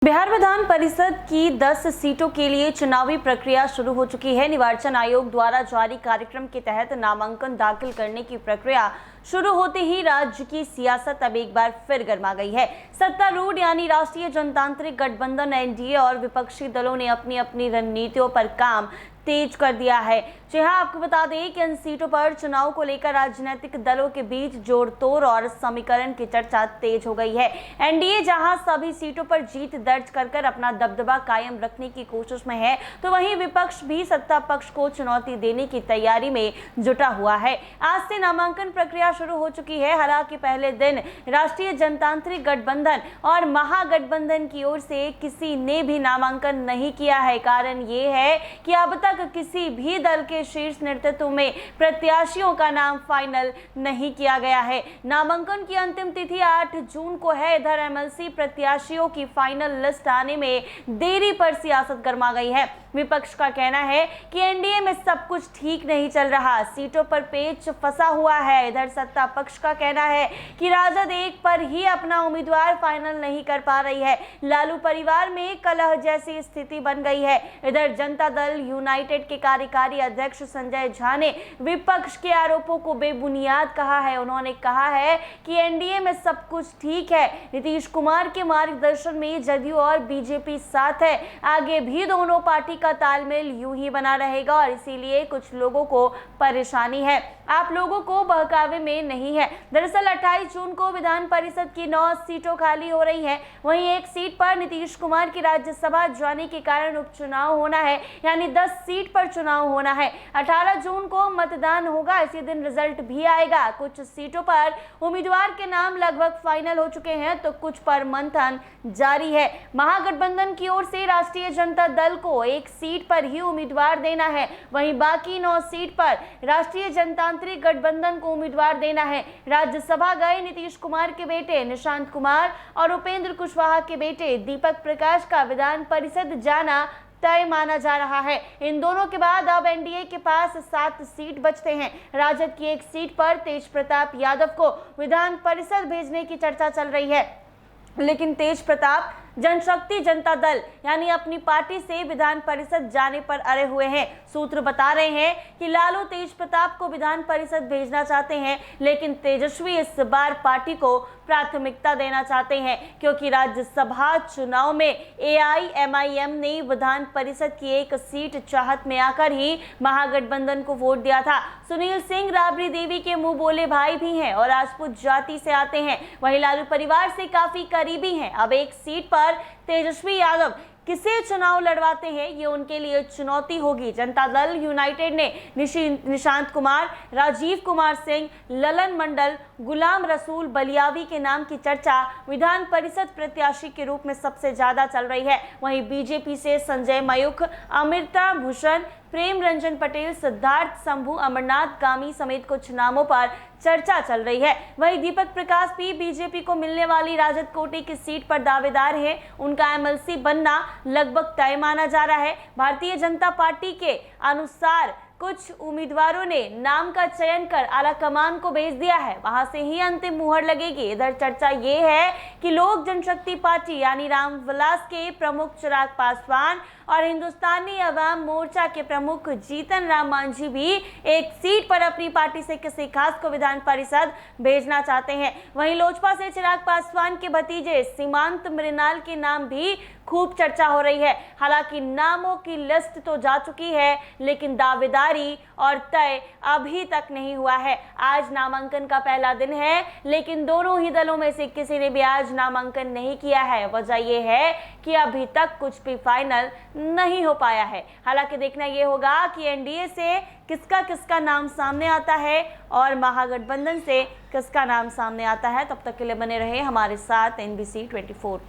बिहार विधान परिषद की 10 सीटों के लिए चुनावी प्रक्रिया शुरू हो चुकी है। निर्वाचन आयोग द्वारा जारी कार्यक्रम के तहत नामांकन दाखिल करने की प्रक्रिया शुरू होते ही राज्य की सियासत अब एक बार फिर गर्मा गई है। सत्तारूढ़ यानी राष्ट्रीय जनतांत्रिक गठबंधन एनडीए और विपक्षी दलों ने अपनी अपनी रणनीतियों पर काम तेज कर दिया है। जी हां, आपको बता दें कि इन सीटों पर चुनाव को लेकर राजनीतिक दलों के बीच जोड़-तोड़ और समीकरण की चर्चा तेज हो गई है। एनडीए जहां सभी सीटों पर जीत दर्ज कर अपना दबदबा कायम रखने की कोशिश में है, तो वहीं विपक्ष भी सत्ता पक्ष को चुनौती देने की तैयारी में जुटा हुआ है। आज से नामांकन प्रक्रिया शुरू हो चुकी है। हालांकि पहले दिन राष्ट्रीय जनतांत्रिक गठबंधन और महागठबंधन की ओर से किसी ने भी नामांकन नहीं किया है। कारण ये है कि अब तक किसी भी दल के शीर्ष नेतृत्व में प्रत्याशियों का नाम फाइनल नहीं किया गया है। नामांकन की अंतिम तिथि 8 जून को है। इधर एमएलसी प्रत्याशियों की फाइनल लिस्ट आने में देरी पर सियासत गर्मा गई है। विपक्ष का कहना है कि एनडीए में सब कुछ ठीक नहीं चल रहा, सीटों पर पेच फंसा हुआ है। इधर सत्ता पक्ष का कहना है कि राजद एक पर ही अपना उम्मीदवार फाइनल नहीं कर पा रही है। लालू परिवार में कलह जैसी स्थिति बन गई है। इधर जनता दल यूनाइटेड के कार्यकारी अध्यक्ष संजय झा ने विपक्ष के आरोपों को बेबुनियाद कहा है। उन्होंने कहा है कि एनडीए में सब कुछ ठीक है, नीतीश कुमार के मार्गदर्शन में जदयू और बीजेपी साथ है, आगे भी दोनों पार्टी का तालमेल यूं ही बना रहेगा और इसीलिए कुछ लोगों को परेशानी है, आप लोगों को बहकावे में नहीं है। दरअसल 28 जून को विधान परिषद की 9 सीटों खाली हो रही हैं। वहीं एक सीट पर नीतीश कुमार की राज्यसभा जाने के कारण उपचुनाव होना है, यानी 10 सीट पर चुनाव होना है। 18 जून को मतदान होगा, इसी दिन रिजल्ट भी आएगा। कुछ सीटों पर उम्मीदवार के नाम लगभग फाइनल हो चुके हैं, तो कुछ पर मंथन जारी है। महागठबंधन की ओर से राष्ट्रीय जनता दल को एक सीट पर ही उम्मीदवार देना है, वहीं बाकी 9 सीट पर राष्ट्रीय जनतांत्रिक गठबंधन को उम्मीदवार देना है। राज्यसभा गए नीतीश कुमार के बेटे निशांत कुमार और उपेंद्र कुशवाहा के बेटे दीपक प्रकाश का विधान परिषद जाना तय माना जा रहा है। इन दोनों के बाद अब एनडीए के पास 7 सीट बचते हैं। राजद की एक सीट पर तेज प्रताप यादव को विधान परिषद भेजने की चर्चा चल रही है, लेकिन तेज प्रताप जनशक्ति जनता दल यानी अपनी पार्टी से विधान परिषद जाने पर अड़े हुए हैं। सूत्र बता रहे हैं कि लालू तेज प्रताप को विधान परिषद भेजना चाहते हैं, लेकिन तेजस्वी इस बार पार्टी को प्राथमिकता देना चाहते हैं, क्योंकि राज्यसभा चुनाव में एआईएमआईएम ने विधान परिषद की एक सीट चाहत में आकर ही महागठबंधन को वोट दिया था। सुनील सिंह राबड़ी देवी के मुंह बोले भाई भी हैं और राजपूत जाति से आते हैं, वहीं लालू परिवार से काफी करीबी हैं। अब एक सीट पर तेजस्वी यादव किसे चुनाव लड़वाते हैं, ये उनके लिए चुनौती होगी। जनता दल यूनाइटेड ने निशांत कुमार, राजीव कुमार सिंह, ललन मंडल, गुलाम रसूल बलियावी के नाम की चर्चा विधान परिषद प्रत्याशी के रूप में सबसे ज्यादा चल रही है। वहीं बीजेपी से संजय मयूख, अमृता भूषण, प्रेम रंजन पटेल, सिद्धार्थ शंभू, अमरनाथ गामी समेत कुछ नामों पर चर्चा चल रही है। वहीं दीपक प्रकाश भी बीजेपी को मिलने वाली राजद कोटे की सीट पर दावेदार हैं। उनका एमएलसी बनना लगभग तय माना जा रहा है। भारतीय जनता पार्टी के अनुसार कुछ उम्मीदवारों ने नाम का चयन कर आला कमान को भेज दिया है, वहां से ही अंतिम मुहर लगेगी। इधर चर्चा ये है कि लोक जनशक्ति पार्टी यानी रामविलास के प्रमुख चिराग पासवान और हिंदुस्तानी अवाम मोर्चा के प्रमुख जीतन राम मांझी भी एक सीट पर अपनी पार्टी से किसी खास को विधान परिषद भेजना चाहते हैं। वहीं लोजपा से चिराग पासवान के भतीजे सीमांत मृणाल के नाम भी खूब चर्चा हो रही है। हालांकि नामों की लिस्ट तो जा चुकी है, लेकिन दावेदारी और तय अभी तक नहीं हुआ है। आज नामांकन का पहला दिन है, लेकिन दोनों ही दलों में से किसी ने भी आज नामांकन नहीं किया है। वजह यह है कि अभी तक कुछ भी फाइनल नहीं हो पाया है। हालांकि देखना यह होगा कि एनडीए से किसका किसका नाम सामने आता है और महागठबंधन से किसका नाम सामने आता है। तब तक के लिए बने रहे हमारे साथ NBC 24 पर।